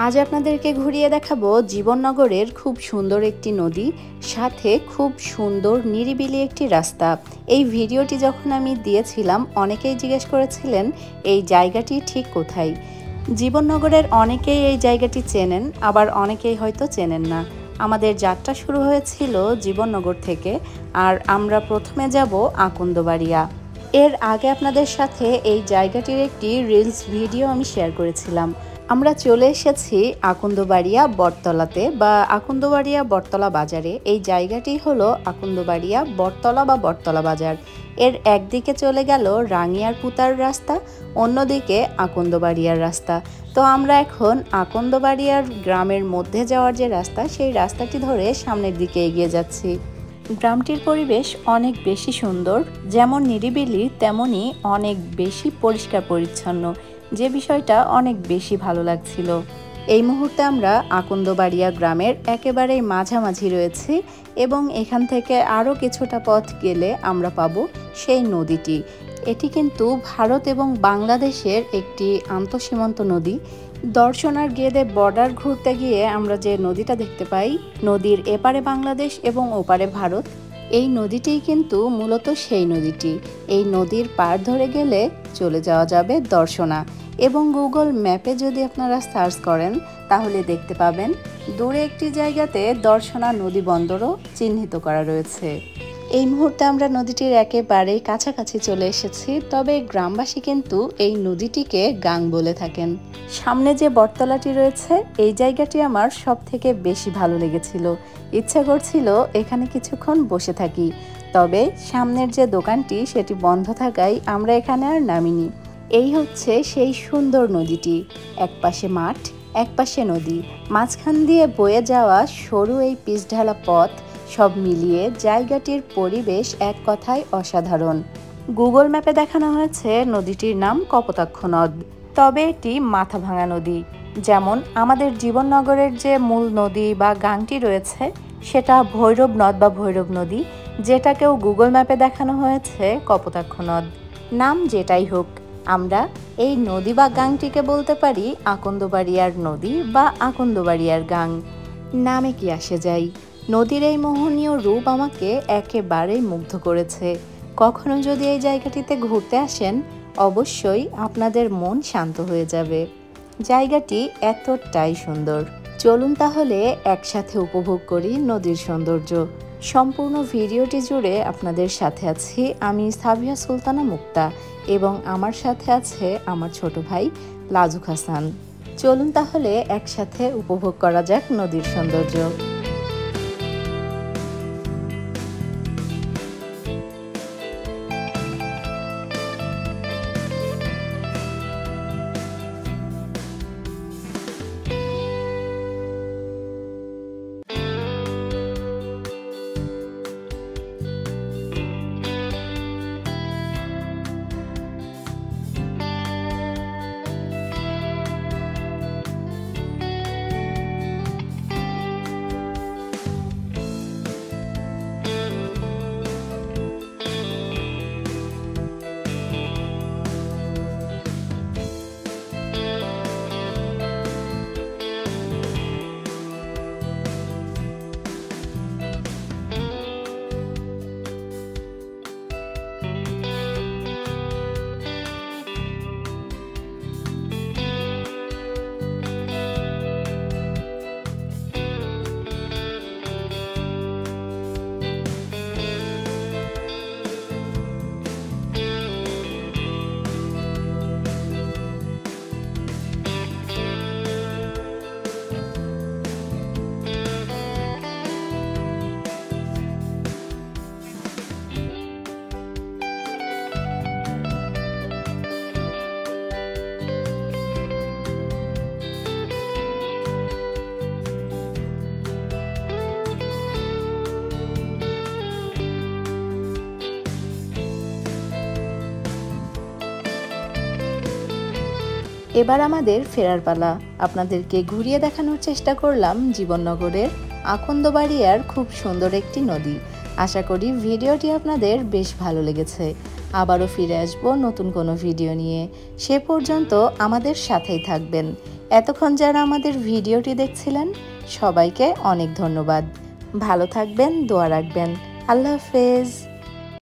আজ আপনাদেরকে ঘুরিয়ে দেখাবো জীবননগরের খুব সুন্দর একটি নদী, সাথে খুব সুন্দর নিরিবিলি একটি রাস্তা। এই ভিডিওটি যখন আমি দিয়েছিলাম অনেকেই জিজ্ঞেস করেছিলেন এই জায়গাটি ঠিক কোথায়। জীবননগরের অনেকেই এই জায়গাটি চেনেন, আবার অনেকেই হয়তো চেনেন না। আমাদের যাত্রা শুরু হয়েছিল জীবননগর থেকে, আর আমরা প্রথমে যাব আকন্দবাড়িয়া। এর আগে আপনাদের সাথে এই জায়গাটির একটি রিলস ভিডিও আমি শেয়ার করেছিলাম। আমরা চলে এসেছি আকন্দবাড়িয়া বটতলাতে বা আকন্দবাড়িয়া বটতলা বাজারে। এই জায়গাটি হলো আকন্দবাড়িয়া বটতলা বা বটতলা বাজার। এর একদিকে চলে গেল রাঙিয়ার পুতার রাস্তা, অন্যদিকে আকন্দবাড়িয়ার রাস্তা। তো আমরা এখন আকন্দবাড়িয়ার গ্রামের মধ্যে যাওয়ার যে রাস্তা, সেই রাস্তাটি ধরে সামনের দিকে এগিয়ে যাচ্ছি। গ্রামটির পরিবেশ অনেক বেশি সুন্দর, যেমন নিরিবিলি তেমনই অনেক বেশি পরিষ্কার পরিচ্ছন্ন, যে বিষয়টা অনেক বেশি ভালো লাগছিল। এই মুহূর্তে আমরা আকন্দবাড়িয়া গ্রামের একেবারেই মাঝামাঝি রয়েছি এবং এখান থেকে আরও কিছুটা পথ গেলে আমরা পাবো সেই নদীটি। এটি কিন্তু ভারত এবং বাংলাদেশের একটি আন্তঃসীমান্ত নদী। দর্শনার গেদে বর্ডার ঘুরতে গিয়ে আমরা যে নদীটা দেখতে পাই, নদীর এপারে বাংলাদেশ এবং ওপারে ভারত, এই নদীটিই কিন্তু মূলত সেই নদীটি। এই নদীর পার ধরে গেলে চলে যাওয়া যাবে দর্শনা, এবং গুগল ম্যাপে যদি আপনারা সার্চ করেন তাহলে দেখতে পাবেন দূরে একটি জায়গাতে দর্শনা নদী বন্দরও চিহ্নিত করা রয়েছে। এই মুহূর্তে আমরা নদীটির একেবারে কাছাকাছি চলে এসেছি, তবে গ্রামবাসী কিন্তু এই নদীটিকে গাং বলে থাকেন। সামনে যে বটতলাটি রয়েছে, এই জায়গাটি আমার সব থেকে বেশি ভালো লেগেছিল। ইচ্ছা করছিল এখানে কিছুক্ষণ বসে থাকি, তবে সামনের যে দোকানটি সেটি বন্ধ থাকায় আমরা এখানে আর নামিনি। এই হচ্ছে সেই সুন্দর নদীটি, একপাশে মাঠ একপাশে নদী, মাঝখান দিয়ে বয়ে যাওয়া সরু এই পিচঢালা পথ, সব মিলিয়ে জায়গাটির পরিবেশ এক কথায় অসাধারণ। গুগল ম্যাপে দেখানো হয়েছে নদীটির নাম কপোতাক্ষ নদ, তবে এটি মাথা ভাঙা নদী। যেমন আমাদের জীবননগরের যে মূল নদী বা গাংটি রয়েছে সেটা ভৈরব নদ বা ভৈরব নদী, যেটাকেও গুগল ম্যাপে দেখানো হয়েছে কপোতাক্ষ নদ। নাম যেটাই হোক, আমরা এই নদী বা গাংটিকে বলতে পারি আকন্দবাড়িয়ার নদী বা আকন্দবাড়িয়ার গাং। নামে কি আসে যায়, নদীর এই মোহনীয় রূপ আমাকে একেবারেই মুগ্ধ করেছে। কখনো যদি এই জায়গাটিতে ঘুরতে আসেন, অবশ্যই আপনাদের মন শান্ত হয়ে যাবে। জায়গাটি এতটাই সুন্দর। চলুন তাহলে একসাথে উপভোগ করি নদীর সৌন্দর্য। সম্পূর্ণ ভিডিওটি জুড়ে আপনাদের সাথে আছি আমি সাবিয়া সুলতানা মুক্তা, এবং আমার সাথে আছে আমার ছোট ভাই লাজুক হাসান। চলুন তাহলে একসাথে উপভোগ করা যাক নদীর সৌন্দর্য। এবার আমাদের ফেরার পালা। আপনাদেরকে ঘুরিয়ে দেখানোর চেষ্টা করলাম জীবননগরের আকন্দবাড়িয়ার খুব সুন্দর একটি নদী। আশা করি ভিডিওটি আপনাদের বেশ ভালো লেগেছে। আবারও ফিরে আসবো নতুন কোনো ভিডিও নিয়ে। সে পর্যন্ত আমাদের সাথেই থাকবেন। এতক্ষণ যারা আমাদের ভিডিওটি দেখছিলেন সবাইকে অনেক ধন্যবাদ। ভালো থাকবেন, দোয়া রাখবেন। আল্লাহ হাফেজ।